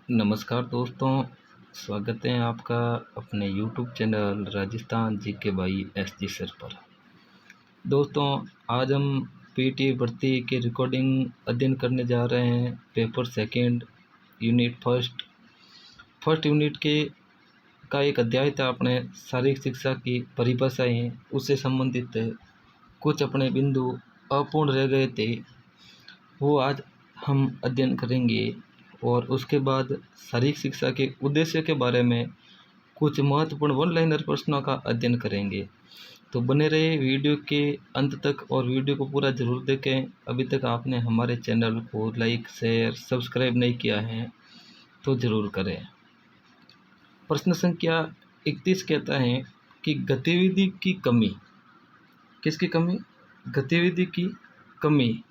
नमस्कार दोस्तों, स्वागत है आपका अपने YouTube channel Rajasthan GK by SG sir पर। दोस्तों, आज हम पीटी भर्ती की रिकॉर्डिंग अध्ययन करने जा रहे हैं। Paper second unit first unit के का एक अध्याय था अपने शारीरिक शिक्षा की परिभाषाएं, उससे संबंधित कुछ अपने बिंदु अपूर्ण रह गए थे, वो आज हम अध्ययन करेंगे। और उसके बाद शारीरिक शिक्षा के उद्देश्य के बारे में कुछ महत्वपूर्ण वन लाइनर प्रश्नों का अध्ययन करेंगे। तो बने रहे वीडियो के अंत तक और वीडियो को पूरा ज़रूर देखें। अभी तक आपने हमारे चैनल को लाइक शेयर सब्सक्राइब नहीं किया है तो ज़रूर करें। प्रश्न संख्या 31 कहता है कि गतिविधि की कमी, किसकी कमी? गतिविधि की कमी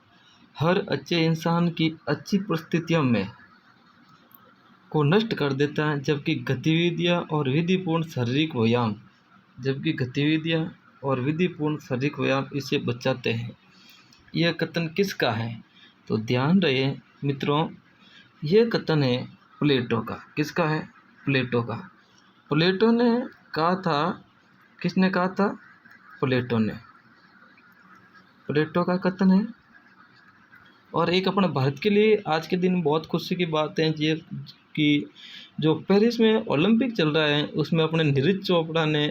हर अच्छे इंसान की अच्छी परिस्थितियों में को नष्ट कर देता है, जबकि गतिविधियाँ और विधिपूर्ण शारीरिक व्यायाम इसे बचाते हैं। यह कथन किसका है? तो ध्यान रहे मित्रों, यह कथन है प्लेटो का। किसका है? प्लेटो का। प्लेटो ने कहा था। किसने कहा था? प्लेटो ने। प्लेटो का कथन है। और एक अपने भारत के लिए आज के दिन बहुत खुशी की बात है ये कि जो पेरिस में ओलंपिक चल रहा है उसमें अपने नीरज चोपड़ा ने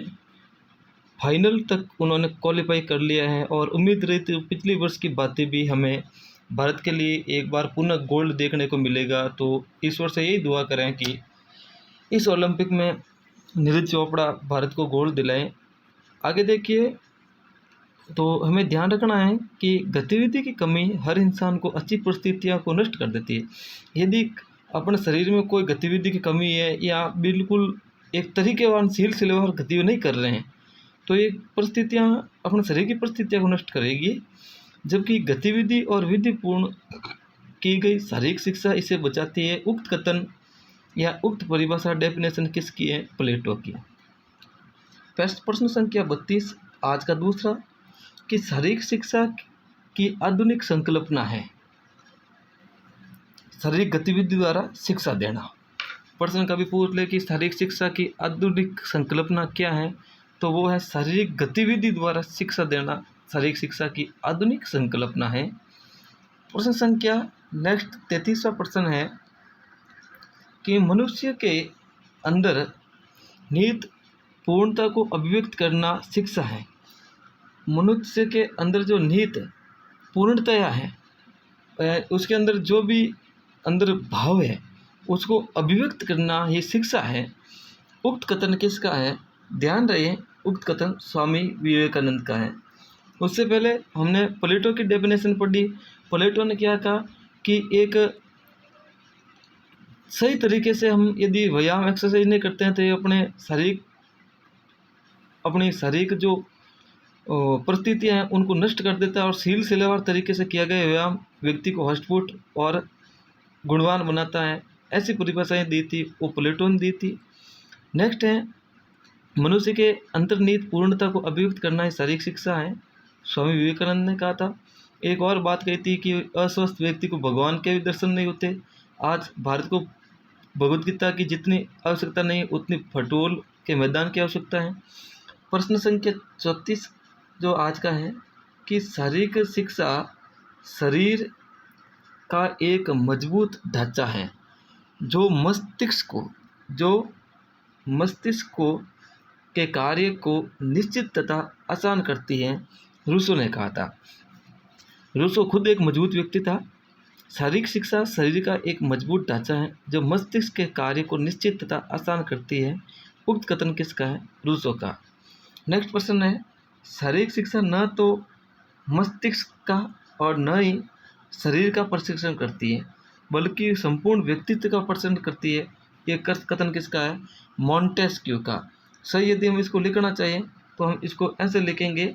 फाइनल तक उन्होंने क्वालिफाई कर लिया है। और उम्मीद रही थी पिछले वर्ष की बातें भी हमें भारत के लिए एक बार पुनः गोल्ड देखने को मिलेगा। तो ईश्वर से यही दुआ करें कि इस ओलंपिक में नीरज चोपड़ा भारत को गोल्ड दिलाएं। आगे देखिए, तो हमें ध्यान रखना है कि गतिविधि की कमी हर इंसान को अच्छी परिस्थितियों को नष्ट कर देती है। यदि अपने शरीर में कोई गतिविधि की कमी है या बिल्कुल एक तरीकेवार सिलसिलेवार गतिविधि नहीं कर रहे हैं तो ये परिस्थितियाँ अपने शरीर की परिस्थितियों को नष्ट करेगी, जबकि गतिविधि और विधिपूर्ण की गई शारीरिक शिक्षा इसे बचाती है। उक्त कथन या उक्त परिभाषा डेफिनेशन किसकी है? प्लेटो की। प्रश्न संख्या 32 आज का दूसरा कि शारीरिक शिक्षा की आधुनिक संकल्पना है शारीरिक गतिविधि द्वारा शिक्षा देना। प्रश्न कभी पूछ ले कि शारीरिक शिक्षा की आधुनिक संकल्पना क्या है, तो वो है शारीरिक गतिविधि द्वारा शिक्षा देना शारीरिक शिक्षा की आधुनिक संकल्पना है। प्रश्न संख्या नेक्स्ट 33वां प्रश्न है कि मनुष्य के अंदर निहित पूर्णता को अभिव्यक्त करना शिक्षा है। मनुष्य के अंदर जो निहित पूर्णतया है, उसके अंदर जो भी अंदर भाव है उसको अभिव्यक्त करना ये शिक्षा है। उक्त कथन किसका है? ध्यान रहे, उक्त कथन स्वामी विवेकानंद का है। उससे पहले हमने प्लेटो की डेफिनेशन पढ़ी। प्लेटो ने क्या कहा कि एक सही तरीके से हम यदि व्यायाम एक्सरसाइज नहीं करते हैं तो ये अपनी शारीरिक जो परिस्थितियाँ हैं उनको नष्ट कर देता है और सिलसिलेवार तरीके से किया गया व्यायाम व्यक्ति को हष्टपुष्ट और गुणवान बनाता है। ऐसी परिभाषाएं दी थी, वो प्लेटो ने दी थी। नेक्स्ट है मनुष्य के अंतर्निहित पूर्णता को अभिव्यक्त करना ही शारीरिक शिक्षा है, स्वामी विवेकानंद ने कहा था। एक और बात कही थी कि अस्वस्थ व्यक्ति को भगवान के भी दर्शन नहीं होते। आज भारत को भगवद गीता की जितनी आवश्यकता नहीं उतनी फुटबॉल के मैदान की आवश्यकता है। प्रश्न संख्या 34 जो आज का है कि शारीरिक शिक्षा शरीर का एक मजबूत ढांचा है जो मस्तिष्क को के कार्य को निश्चित तथा आसान करती है। रूसो ने कहा था। रूसो खुद एक मजबूत व्यक्ति था। शारीरिक शिक्षा शरीर का एक मजबूत ढांचा है जो मस्तिष्क के कार्य को निश्चित तथा आसान करती है। उक्त कथन किसका है? रूसो का। नेक्स्ट प्रश्न है शारीरिक शिक्षा न तो मस्तिष्क का और न ही शरीर का प्रशिक्षण करती है बल्कि संपूर्ण व्यक्तित्व का प्रशिक्षण करती है। ये कथन किसका है? मॉन्टेस्क्यू का। सही यदि हम इसको लिखना चाहिए तो हम इसको ऐसे लिखेंगे,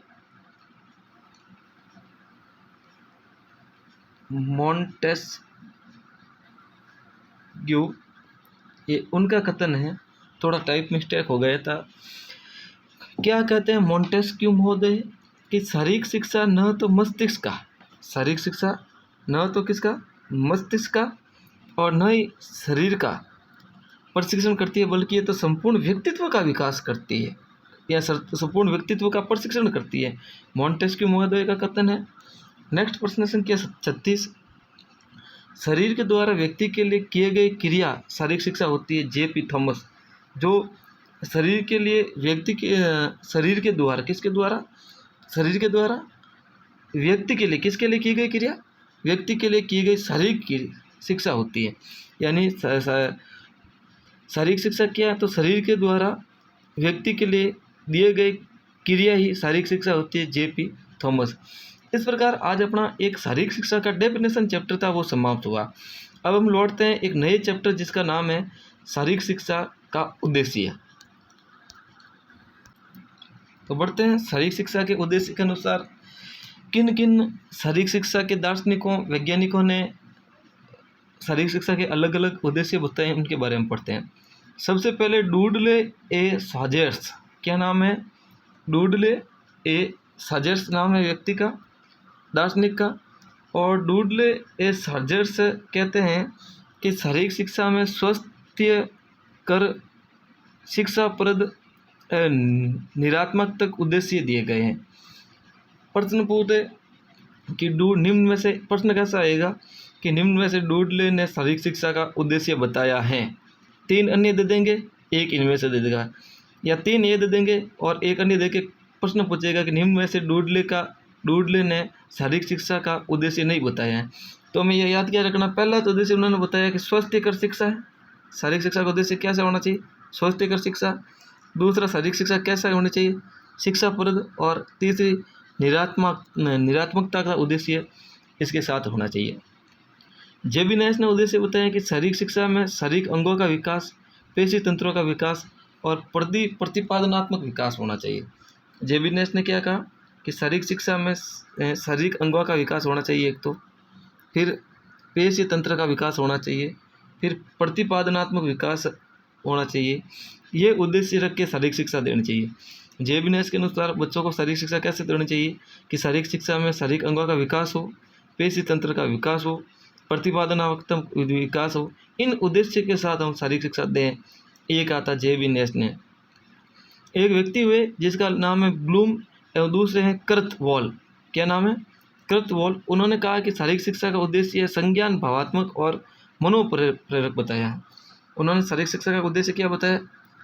मॉन्टेस्क्यू। ये उनका कथन है, थोड़ा टाइप मिस्टेक हो गया था। क्या कहते हैं मॉन्टेस्क्यू महोदय कि शारीरिक शिक्षा न तो मस्तिष्क का, शारीरिक शिक्षा न तो किसका? मस्तिष्क का और न ही शरीर का प्रशिक्षण करती है, बल्कि ये तो संपूर्ण व्यक्तित्व का विकास करती है या संपूर्ण व्यक्तित्व का प्रशिक्षण करती है। मॉन्टेस्क्यू महोदय का कथन है। नेक्स्ट प्रश्न संख्या 36, शरीर के द्वारा व्यक्ति के लिए किए गए क्रिया शारीरिक शिक्षा होती है। JP Thomas. जो शरीर के लिए व्यक्ति के शरीर के द्वारा, किसके द्वारा? शरीर के द्वारा व्यक्ति के लिए, किसके लिए की गई क्रिया? व्यक्ति के लिए की गई शारीरिक की शिक्षा होती है। यानी शारीरिक शिक्षा क्या है? तो शरीर के द्वारा व्यक्ति के लिए दिए गए क्रिया ही शारीरिक शिक्षा होती है। JP Thomas. इस प्रकार आज अपना एक शारीरिक शिक्षा का डेफिनेशन चैप्टर था वो समाप्त हुआ। अब हम लौटते हैं एक नए चैप्टर जिसका नाम है शारीरिक शिक्षा का उद्देश्य। तो बढ़ते हैं। शारीरिक शिक्षा के उद्देश्य के अनुसार किन किन शारीरिक शिक्षा के दार्शनिकों, वैज्ञानिकों ने शारीरिक शिक्षा के अलग अलग उद्देश्य बताए हैं, उनके बारे में पढ़ते हैं। सबसे पहले डूडले ए साजर्स। क्या नाम है? डूडले ए साजर्स नाम है व्यक्ति का, दार्शनिक का। और डूडले ए साजर्स कहते हैं कि शारीरिक शिक्षा में स्वास्थ्य कर शिक्षाप्रद निरात्मक तक उद्देश्य दिए गए हैं। प्रश्न पूछे कि निम्न में से, प्रश्न कैसा आएगा कि निम्न में से डूडले ने शारीरिक शिक्षा का उद्देश्य बताया है। 3 अन्य दे देंगे, एक इनमें से दे देगा, या 3 ये दे देंगे और एक अन्य दे के प्रश्न पूछेगा कि निम्न में से डूडले ने शारीरिक शिक्षा का उद्देश्य नहीं बताया है। तो हमें यह याद क्या रखना, पहला तो उद्देश्य उन्होंने बताया कि स्वस्थकर शिक्षा है। शारीरिक शिक्षा का उद्देश्य कैसा होना चाहिए? स्वस्थकर शिक्षा। दूसरा, शारीरिक शिक्षा कैसा होनी चाहिए? शिक्षाप्रद। और तीसरी, निरात्मकता का उद्देश्य इसके साथ होना चाहिए। जेबिनेस ने उद्देश्य बताया कि शारीरिक शिक्षा में शारीरिक अंगों का विकास, पेशी तंत्रों का विकास और प्रतिपादनात्मक विकास होना चाहिए। जेबिनेस ने क्या कहा कि शारीरिक शिक्षा में शारीरिक अंगों का विकास होना चाहिए एक तो, फिर पेशी तंत्र का विकास होना चाहिए, फिर प्रतिपादनात्मक विकास होना चाहिए। ये उद्देश्य रख के शारीरिक शिक्षा देनी चाहिए। जेबिनेस के अनुसार बच्चों को शारीरिक शिक्षा कैसे देनी चाहिए कि शारीरिक शिक्षा में शारीरिक अंगों का विकास हो, पेशी तंत्र का विकास हो, प्रतिपादनात्मक विकास हो। इन उद्देश्य के साथ हम शारीरिक शिक्षा दें, ये कहा था जेबिनेस ने। एक व्यक्ति हुए जिसका नाम है ब्लूम एवं दूसरे हैं कर्तवॉल। क्या नाम है? कर्तवॉल। उन्होंने कहा कि शारीरिक शिक्षा का उद्देश्य संज्ञान, भावात्मक और मनोप्रेरक बताया। उन्होंने शारीरिक शिक्षा का उद्देश्य क्या बताया?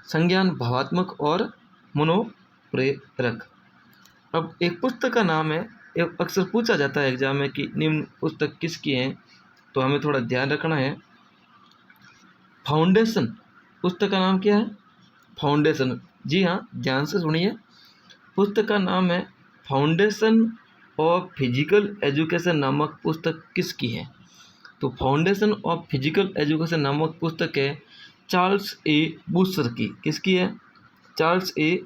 संज्ञान, भावात्मक और मनोप्रेरक। अब एक पुस्तक का नाम है, एक अक्सर पूछा जाता है एग्जाम में कि निम्न पुस्तक किसकी है, तो हमें थोड़ा ध्यान रखना है। फाउंडेशन पुस्तक का नाम क्या है? फाउंडेशन। जी हाँ, ध्यान से सुनिए। पुस्तक का नाम है फाउंडेशन ऑफ फिजिकल एजुकेशन नामक पुस्तक किसकी है? तो फाउंडेशन ऑफ फिजिकल एजुकेशन नामक पुस्तक है चार्ल्स ए बूस्टर की। किसकी है? चार्ल्स ए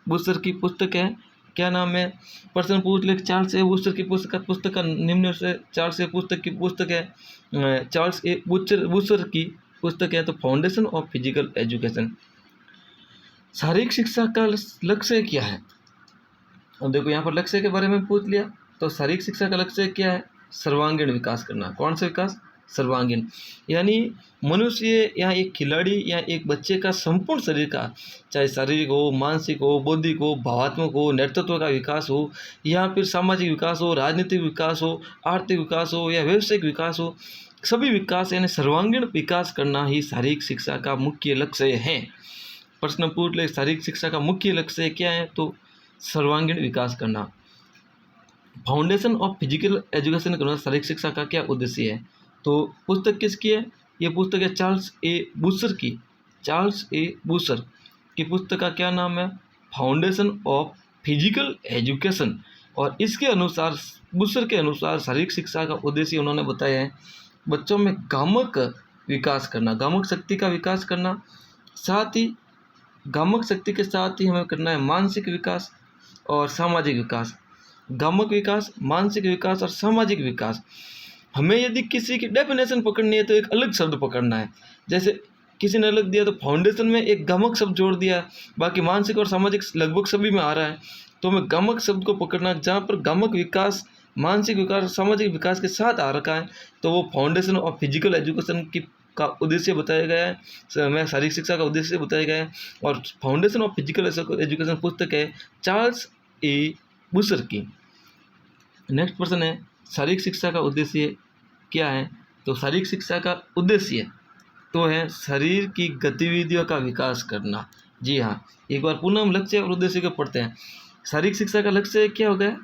बूस्टर की पुस्तक है। क्या नाम है? प्रश्न पूछ ले, चार्ल्स ए बूस्टर की पुस्तक का निम्न से चार्ल्स ए पुस्तक की पुस्तक है, चार्ल्स ए बूस्टर की पुस्तक है। तो फाउंडेशन ऑफ फिजिकल एजुकेशन। शारीरिक शिक्षा का लक्ष्य क्या है? अब देखो यहाँ पर लक्ष्य के बारे में पूछ लिया, तो शारीरिक शिक्षा का लक्ष्य क्या है? सर्वांगीण विकास करना। कौन सा विकास? सर्वांगीण। यानी मनुष्य या एक खिलाड़ी या एक बच्चे का संपूर्ण शरीर का, चाहे शारीरिक हो, मानसिक हो, बौद्धिक हो, भावात्मक हो, नेतृत्व का विकास हो, या फिर सामाजिक विकास हो, राजनीतिक विकास हो, आर्थिक विकास हो या व्यावसायिक विकास हो, सभी विकास यानी सर्वांगीण विकास करना ही शारीरिक शिक्षा का मुख्य लक्ष्य है। प्रश्न पूछ ले, शारीरिक शिक्षा का मुख्य लक्ष्य क्या है? तो सर्वांगीण विकास करना। फाउंडेशन ऑफ फिजिकल एजुकेशन के अनुसार शारीरिक शिक्षा का क्या उद्देश्य है? तो पुस्तक किसकी है? ये पुस्तक है चार्ल्स ए बूस्टर की। चार्ल्स ए बूस्टर की पुस्तक का क्या नाम है? Foundation of physical education. और इसके अनुसार, बूस्टर के अनुसार शारीरिक शिक्षा का उद्देश्य उन्होंने बताया है बच्चों में गामक विकास करना, गामक शक्ति का विकास करना, साथ ही गामक शक्ति के साथ ही हमें करना है मानसिक विकास और सामाजिक विकास। गामक विकास, मानसिक विकास और सामाजिक विकास। हमें यदि किसी की डेफिनेशन पकड़नी है तो एक अलग शब्द पकड़ना है। जैसे किसी ने अलग दिया तो फाउंडेशन में एक गामक शब्द जोड़ दिया, बाकी मानसिक और सामाजिक लगभग सभी में आ रहा है, तो हमें गामक शब्द को पकड़ना। जहाँ पर गामक विकास, मानसिक विकास और सामाजिक विकास के साथ आ रखा है तो वो फाउंडेशन ऑफ फिजिकल एजुकेशन की का उद्देश्य बताया गया है, मैं शारीरिक शिक्षा का उद्देश्य बताया गया है। और फाउंडेशन ऑफ फिजिकल एजुकेशन पुस्तक है चार्ल्स ए बुशर की। नेक्स्ट प्रश्न है, शारीरिक शिक्षा का उद्देश्य क्या है? तो शारीरिक शिक्षा का उद्देश्य तो है शरीर की गतिविधियों का विकास करना। जी हाँ, एक बार पुनः हम लक्ष्य और उद्देश्य को पढ़ते हैं। शारीरिक शिक्षा का लक्ष्य क्या हो गया?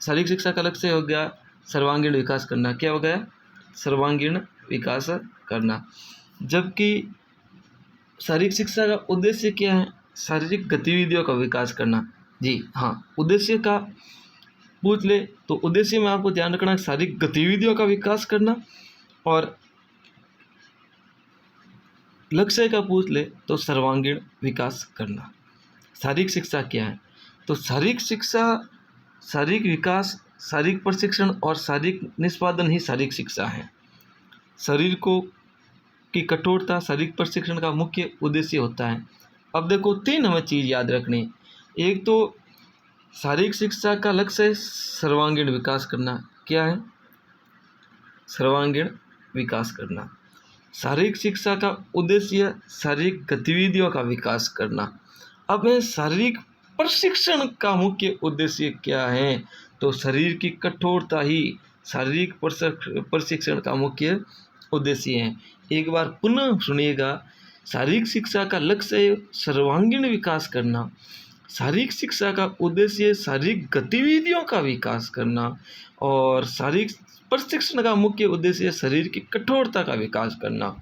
शारीरिक शिक्षा का लक्ष्य हो गया सर्वांगीण विकास करना। क्या हो गया? सर्वांगीण विकास करना। जबकि शारीरिक शिक्षा का उद्देश्य क्या है? शारीरिक गतिविधियों का विकास करना। जी हाँ, उद्देश्य का पूछ ले तो उद्देश्य में आपको ध्यान रखना शारीरिक गतिविधियों का विकास करना, और लक्ष्य का पूछ ले तो सर्वांगीण विकास करना। शारीरिक शिक्षा क्या है? तो शारीरिक शिक्षा शारीरिक विकास, शारीरिक प्रशिक्षण और शारीरिक निष्पादन ही शारीरिक शिक्षा है। शरीर को की कठोरता शारीरिक प्रशिक्षण का मुख्य उद्देश्य होता है। अब देखो 3 हमें चीज़ याद रखनी। एक तो शारीरिक शिक्षा का लक्ष्य है सर्वांगीण विकास करना। क्या है? सर्वांगीण विकास करना। शारीरिक शिक्षा का उद्देश्य शारीरिक गतिविधियों का विकास करना। अब है शारीरिक प्रशिक्षण का मुख्य उद्देश्य क्या है? तो शरीर की कठोरता ही शारीरिक प्रशिक्षण का मुख्य उद्देश्य है। एक बार पुनः सुनिएगा, शारीरिक शिक्षा का लक्ष्य है सर्वांगीण विकास करना, शारीरिक शिक्षा का उद्देश्य शारीरिक गतिविधियों का विकास करना, और शारीरिक प्रशिक्षण का मुख्य उद्देश्य शरीर की कठोरता का विकास करना।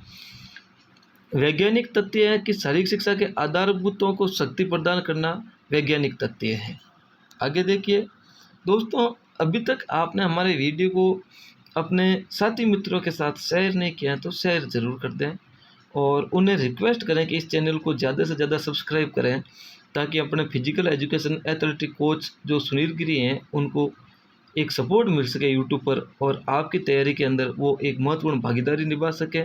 वैज्ञानिक तथ्य है कि शारीरिक शिक्षा के आधारभूतों को शक्ति प्रदान करना वैज्ञानिक तथ्य है। आगे देखिए दोस्तों, अभी तक आपने हमारे वीडियो को अपने साथी मित्रों के साथ शेयर नहीं किया तो शेयर ज़रूर कर दें, और उन्हें रिक्वेस्ट करें कि इस चैनल को ज़्यादा से ज़्यादा सब्सक्राइब करें, ताकि अपने फिजिकल एजुकेशन एथलेटिक कोच जो सुनील गिरी हैं उनको एक सपोर्ट मिल सके यूट्यूब पर, और आपकी तैयारी के अंदर वो एक महत्वपूर्ण भागीदारी निभा सके।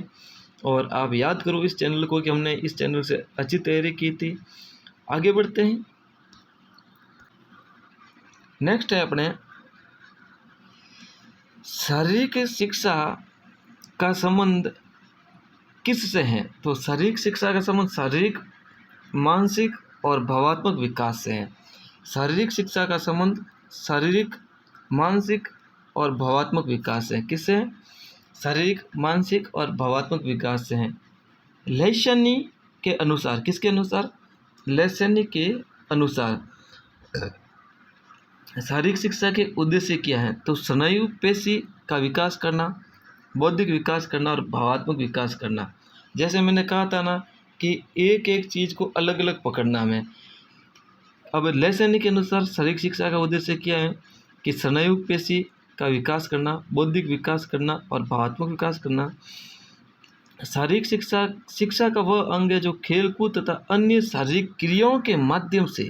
और आप याद करो इस चैनल को कि हमने इस चैनल से अच्छी तैयारी की थी। आगे बढ़ते हैं। नेक्स्ट है अपने शारीरिक शिक्षा का संबंध किससे है? तो शारीरिक शिक्षा का संबंध शारीरिक, मानसिक और भावात्मक विकास से है। शारीरिक शिक्षा का संबंध शारीरिक, मानसिक और भावात्मक विकास से है। किससे है? शारीरिक, मानसिक और भावात्मक विकास से है। लेशनी के अनुसार, किसके अनुसार? लेशनी के अनुसार शारीरिक शिक्षा के उद्देश्य क्या है? तो स्नायु पेशी का विकास करना, बौद्धिक विकास करना और भावात्मक विकास करना। जैसे मैंने कहा था ना कि एक एक चीज़ को अलग अलग पकड़ना हमें। अब लेसनी के अनुसार शारीरिक शिक्षा का उद्देश्य क्या है? कि स्नायु पेशी का विकास करना, बौद्धिक विकास करना और भावात्मक विकास करना। शारीरिक शिक्षा का वह अंग है जो खेलकूद तथा अन्य शारीरिक क्रियाओं के माध्यम से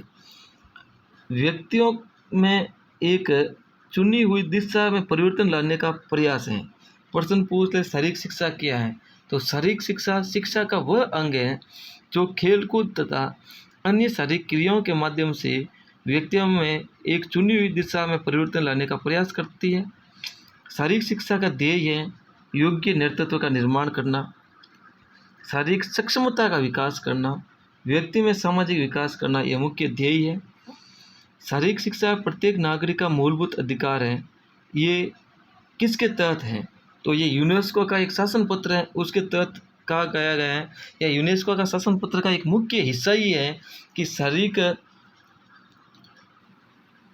व्यक्तियों में एक चुनी हुई दिशा में परिवर्तन लाने का प्रयास है। प्रश्न पूछ ले शारीरिक शिक्षा क्या है? तो शारीरिक शिक्षा का वह अंग है जो खेलकूद तथा अन्य शारीरिक क्रियाओं के माध्यम से व्यक्तियों में एक चुनी हुई दिशा में परिवर्तन लाने का प्रयास करती है। शारीरिक शिक्षा का ध्येय है योग्य नेतृत्व का निर्माण करना, शारीरिक सक्षमता का विकास करना, व्यक्ति में सामाजिक विकास करना, यह मुख्य ध्येय है। शारीरिक शिक्षा प्रत्येक नागरिक का मूलभूत अधिकार है। ये किसके तहत है? तो ये यूनेस्को का एक शासन पत्र है, उसके तहत कहा गया है। या यूनेस्को का शासन पत्र का एक मुख्य हिस्सा ही है कि शारीरिक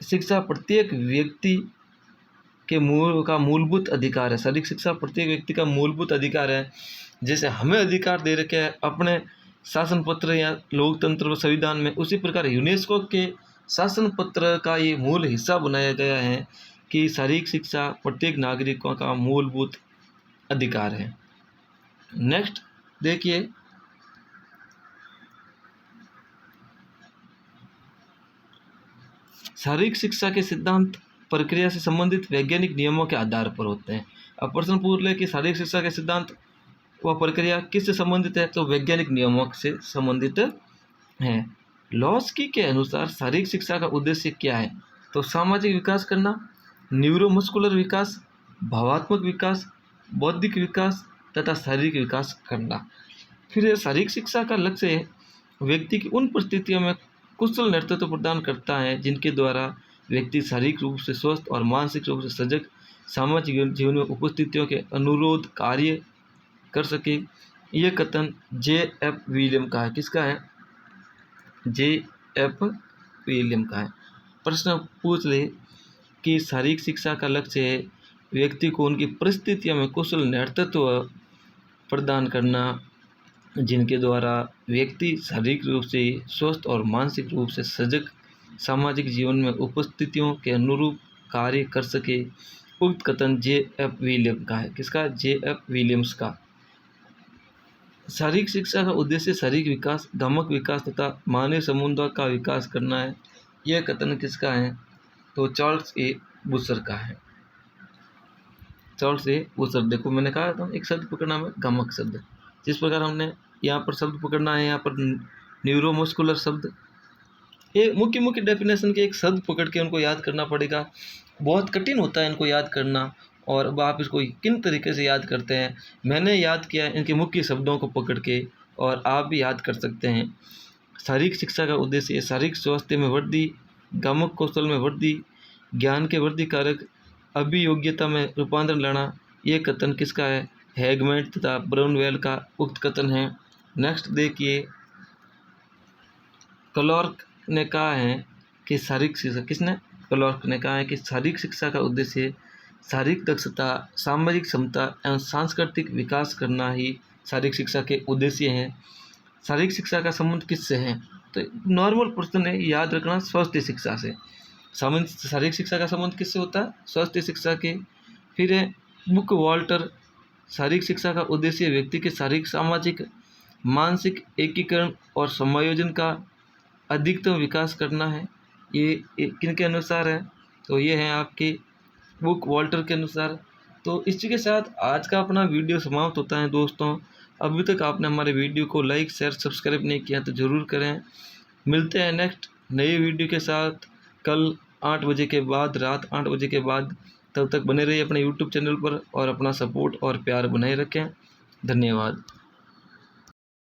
शिक्षा प्रत्येक व्यक्ति के मूलभूत अधिकार है। शारीरिक शिक्षा प्रत्येक व्यक्ति का मूलभूत अधिकार है। जैसे हमें अधिकार दे रखे हैं अपने शासन पत्र या लोकतंत्र व संविधान में, उसी प्रकार यूनेस्को के शासन पत्र का ये मूल हिस्सा बनाया गया है कि शारीरिक शिक्षा प्रत्येक नागरिकों का मूलभूत अधिकार है। नेक्स्ट देखिए, शारीरिक शिक्षा के सिद्धांत प्रक्रिया से संबंधित वैज्ञानिक नियमों के आधार पर होते हैं। अब प्रश्न पूछ ले कि शारीरिक शिक्षा के सिद्धांत व प्रक्रिया किससे संबंधित है? तो वैज्ञानिक नियमों से संबंधित है। लॉस्की के अनुसार शारीरिक शिक्षा का उद्देश्य क्या है? तो सामाजिक विकास करना, न्यूरोमस्कुलर विकास, भावात्मक विकास, बौद्धिक विकास, तथा शारीरिक विकास करना। फिर शारीरिक शिक्षा का लक्ष्य है व्यक्ति की उन परिस्थितियों में कुशल नेतृत्व प्रदान करता है जिनके द्वारा व्यक्ति शारीरिक रूप से स्वस्थ और मानसिक रूप से सजग सामाजिक जीवन में उपस्थितियों के अनुरोध कार्य कर सके। यह कथन J.F. विलियम का है। किसका है? J.F. विलियम का है। प्रश्न पूछ ले कि शारीरिक शिक्षा का लक्ष्य है व्यक्ति को उनकी परिस्थितियों में कुशल नेतृत्व प्रदान करना जिनके द्वारा व्यक्ति शारीरिक रूप से स्वस्थ और मानसिक रूप से सजग सामाजिक जीवन में उपस्थितियों के अनुरूप कार्य कर सके। उक्त कथन J.F. विलियम का है। किसका? J.F. विलियम्स का। शारीरिक शिक्षा का उद्देश्य शारीरिक विकास, गमक विकास तथा मानवीय संबंधों का विकास करना है। यह कथन किसका है? तो चार्ल्स ए बूसर का है। Charles A Busser. देखो मैंने कहा था एक शब्द पकड़ना है, गमक शब्द। जिस प्रकार हमने यहाँ पर शब्द पकड़ना है, यहाँ पर न्यूरोमस्कुलर शब्द, ये मुख्य मुख्य डेफिनेशन के एक शब्द पकड़ के उनको याद करना पड़ेगा। बहुत कठिन होता है इनको याद करना। और अब आप इसको किन तरीके से याद करते हैं, मैंने याद किया इनके मुख्य शब्दों को पकड़ के, और आप भी याद कर सकते हैं। शारीरिक शिक्षा का उद्देश्य शारीरिक स्वास्थ्य में वृद्धि, गमक कौशल में वृद्धि, ज्ञान के वृद्धि कारक, अभियोग्यता में रूपांतरण लाना। ये कथन किसका है? हैगमेट तथा ब्राउनवेल का उक्त कथन है। नेक्स्ट देखिए, क्लार्क ने कहा है कि शारीरिक शिक्षा, किसने? क्लार्क ने कहा है कि शारीरिक शिक्षा का उद्देश्य शारीरिक दक्षता, सामाजिक क्षमता एवं सांस्कृतिक विकास करना ही शारीरिक शिक्षा के उद्देश्य हैं। शारीरिक शिक्षा का संबंध किससे है? तो नॉर्मल प्रश्न है, याद रखना, स्वास्थ्य शिक्षा से। शारीरिक शिक्षा का संबंध किससे होता है? स्वास्थ्य शिक्षा के। फिर है बुक वॉल्टर, शारीरिक शिक्षा का उद्देश्य व्यक्ति के शारीरिक, सामाजिक, मानसिक एकीकरण और समायोजन का अधिकतम विकास करना है। ये किनके अनुसार है? तो ये है आपके बुक वॉल्टर के अनुसार। तो इसी के साथ आज का अपना वीडियो समाप्त होता है दोस्तों। अभी तक आपने हमारे वीडियो को लाइक शेयर सब्सक्राइब नहीं किया तो ज़रूर करें। मिलते हैं नेक्स्ट नए वीडियो के साथ कल 8 बजे के बाद, रात 8 बजे के बाद। तब तक बने रहिए अपने यूट्यूब चैनल पर और अपना सपोर्ट और प्यार बनाए रखें। धन्यवाद।